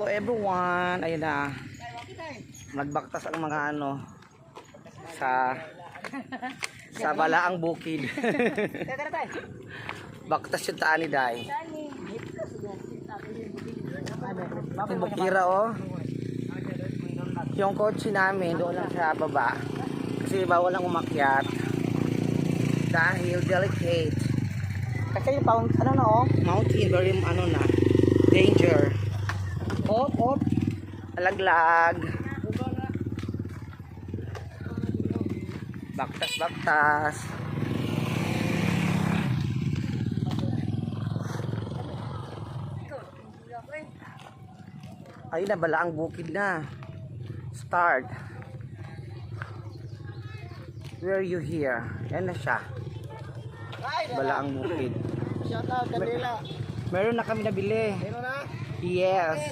So everyone, ayun na. Nagbaktas ang mga ano sa balaang bukid. Baktas yung taan ni Day. Yung bukira oh. Yung kotse namin doon lang sa baba. Kasi bawal lang umakyat. Dahil delicate. Kasi yung ano na oh, mountain very ano na, danger. Op. Alaglag. Baktas. Ayun na, balaang bukid na. Start. Where are you here? Yan na siya. Balaang bukid. Shout out, Gabriela. Meron na kami nabili. Meron na? Yes.